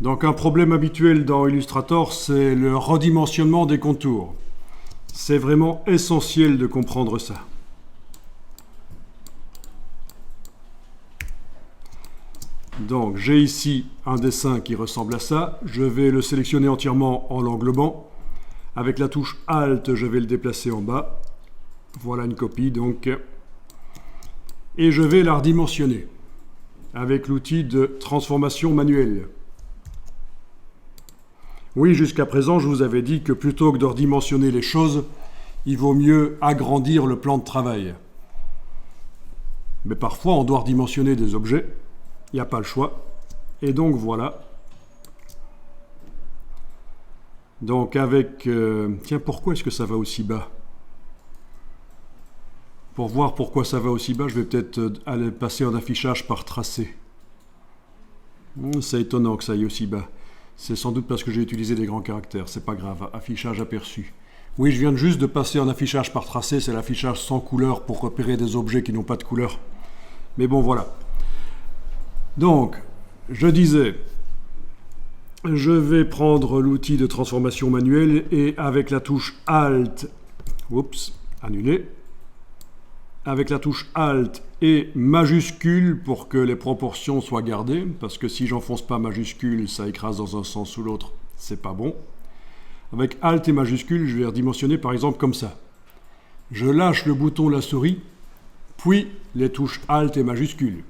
Donc un problème habituel dans Illustrator, c'est le redimensionnement des contours. C'est vraiment essentiel de comprendre ça. Donc j'ai ici un dessin qui ressemble à ça. Je vais le sélectionner entièrement en l'englobant. Avec la touche Alt, je vais le déplacer en bas. Voilà une copie donc. Et je vais la redimensionner avec l'outil de transformation manuelle. Oui, jusqu'à présent, je vous avais dit que plutôt que de redimensionner les choses, il vaut mieux agrandir le plan de travail. Mais parfois, on doit redimensionner des objets. Il n'y a pas le choix. Et donc, voilà. Donc, avec... Tiens, pourquoi est-ce que ça va aussi bas? Pour voir pourquoi ça va aussi bas, je vais peut-être aller passer en affichage par tracé. C'est étonnant que ça aille aussi bas. C'est sans doute parce que j'ai utilisé des grands caractères. C'est pas grave. Affichage aperçu. Oui, je viens juste de passer en affichage par tracé. C'est l'affichage sans couleur pour repérer des objets qui n'ont pas de couleur. Mais bon, voilà. Donc, je disais, je vais prendre l'outil de transformation manuelle et avec la touche Alt, oups, annuler. Avec la touche Alt et majuscule pour que les proportions soient gardées, parce que si j'enfonce pas majuscule, ça écrase dans un sens ou l'autre, c'est pas bon. Avec Alt et majuscule, je vais redimensionner par exemple comme ça. Je lâche le bouton la souris, puis les touches Alt et majuscule.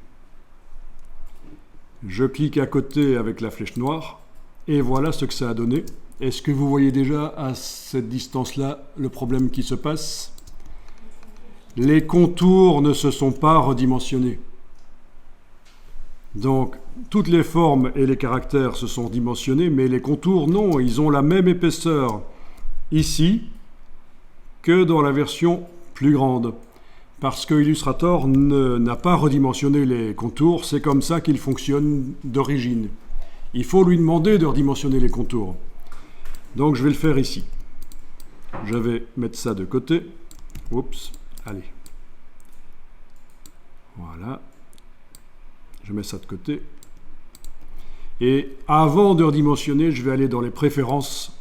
Je clique à côté avec la flèche noire, et voilà ce que ça a donné. Est-ce que vous voyez déjà à cette distance-là le problème qui se passe ? Les contours ne se sont pas redimensionnés. Donc, toutes les formes et les caractères se sont dimensionnés, mais les contours, non, ils ont la même épaisseur ici que dans la version plus grande. Parce que Illustrator n'a pas redimensionné les contours, c'est comme ça qu'il fonctionne d'origine. Il faut lui demander de redimensionner les contours. Donc, je vais le faire ici. Je vais mettre ça de côté. Oups. Allez, voilà, je mets ça de côté. Et avant de redimensionner, je vais aller dans les préférences.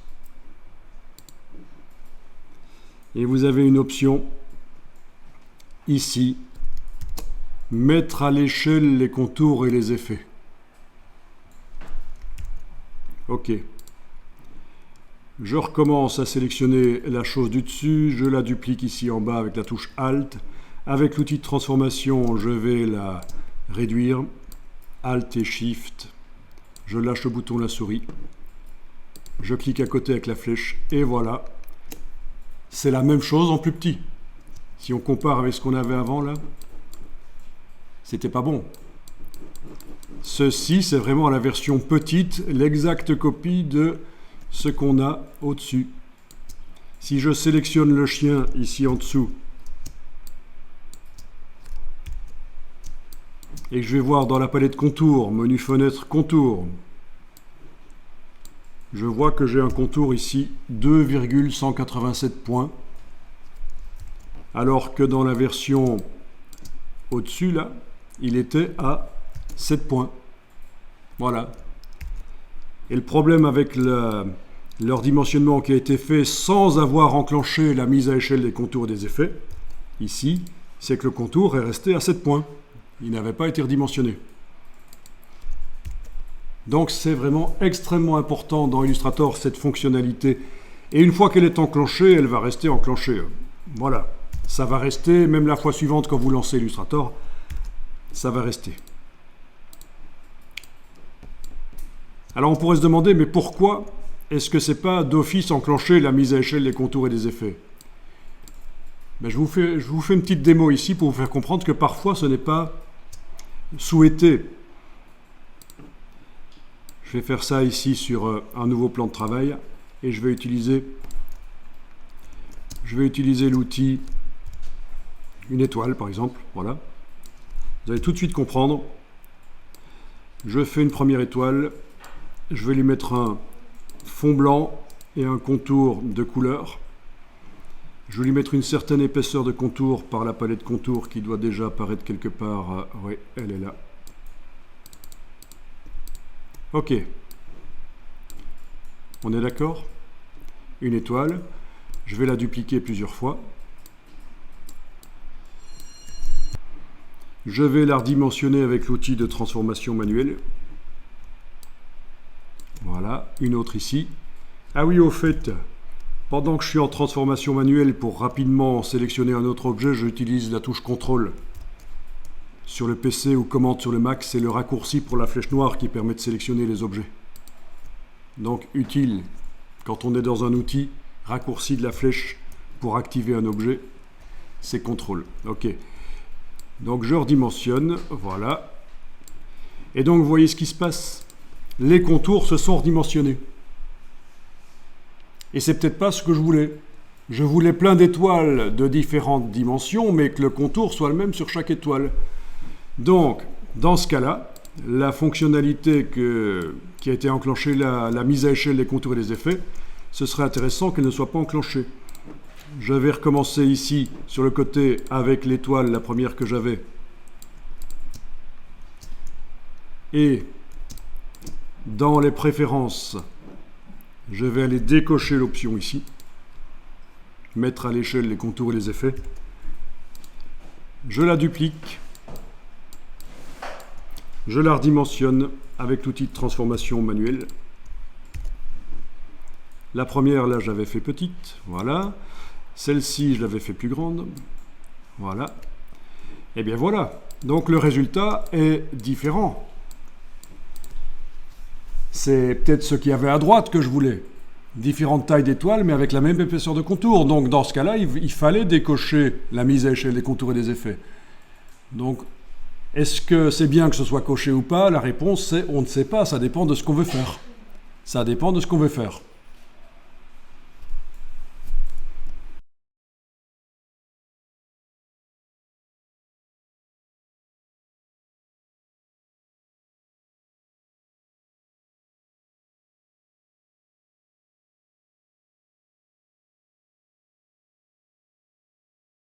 Et vous avez une option ici, mettre à l'échelle les contours et les effets. OK. Je recommence à sélectionner la chose du dessus, je la duplique ici en bas avec la touche Alt. Avec l'outil de transformation, je vais la réduire. Alt et Shift. Je lâche le bouton la souris. Je clique à côté avec la flèche et voilà. C'est la même chose en plus petit. Si on compare avec ce qu'on avait avant là, c'était pas bon. Ceci, c'est vraiment la version petite, l'exacte copie de ce qu'on a au-dessus. Si je sélectionne le chien ici en dessous et que je vais voir dans la palette contour, menu fenêtre contour, je vois que j'ai un contour ici 2,187 points, alors que dans la version au-dessus là, il était à 7 points. Voilà. Et le problème avec leur dimensionnement qui a été fait sans avoir enclenché la mise à échelle des contours et des effets, ici, c'est que le contour est resté à 7 points. Il n'avait pas été redimensionné. Donc c'est vraiment extrêmement important dans Illustrator cette fonctionnalité. Et une fois qu'elle est enclenchée, elle va rester enclenchée. Voilà. Ça va rester, même la fois suivante quand vous lancez Illustrator, ça va rester. Alors on pourrait se demander, mais pourquoi est-ce que c'est pas d'office enclenché la mise à échelle des contours et des effets? Je vous fais une petite démo ici pour vous faire comprendre que parfois ce n'est pas souhaité. Je vais faire ça ici sur un nouveau plan de travail et je vais utiliser l'outil une étoile par exemple. Voilà. Vous allez tout de suite comprendre. Je fais une première étoile. Je vais lui mettre un fond blanc et un contour de couleur. Je vais lui mettre une certaine épaisseur de contour par la palette contour qui doit déjà apparaître quelque part. Oui, elle est là. OK. On est d'accord? Une étoile. Je vais la dupliquer plusieurs fois. Je vais la redimensionner avec l'outil de transformation manuelle. Voilà, une autre ici. Ah oui, au fait, pendant que je suis en transformation manuelle, pour rapidement sélectionner un autre objet, j'utilise la touche CTRL. Sur le PC ou commande sur le Mac, c'est le raccourci pour la flèche noire qui permet de sélectionner les objets. Donc utile, quand on est dans un outil, raccourci de la flèche pour activer un objet, c'est CTRL. Ok. Donc je redimensionne, voilà. Et donc vous voyez ce qui se passe. Les contours se sont redimensionnés. Et c'est peut-être pas ce que je voulais. Je voulais plein d'étoiles de différentes dimensions, mais que le contour soit le même sur chaque étoile. Donc, dans ce cas-là, la fonctionnalité qui a été enclenchée, la mise à échelle des contours et des effets, ce serait intéressant qu'elle ne soit pas enclenchée. Je vais recommencer ici, sur le côté, avec l'étoile, la première que j'avais. Et dans les préférences, je vais aller décocher l'option ici, mettre à l'échelle les contours et les effets. Je la duplique. Je la redimensionne avec l'outil de transformation manuelle. La première, là, j'avais fait petite. Voilà. Celle-ci, je l'avais fait plus grande. Voilà. Et bien voilà. Donc le résultat est différent. C'est peut-être ce qu'il y avait à droite que je voulais. Différentes tailles d'étoiles, mais avec la même épaisseur de contour. Donc dans ce cas-là, il fallait décocher la mise à échelle des contours et des effets. Donc, est-ce que c'est bien que ce soit coché ou pas? La réponse, c'est on ne sait pas. Ça dépend de ce qu'on veut faire. Ça dépend de ce qu'on veut faire.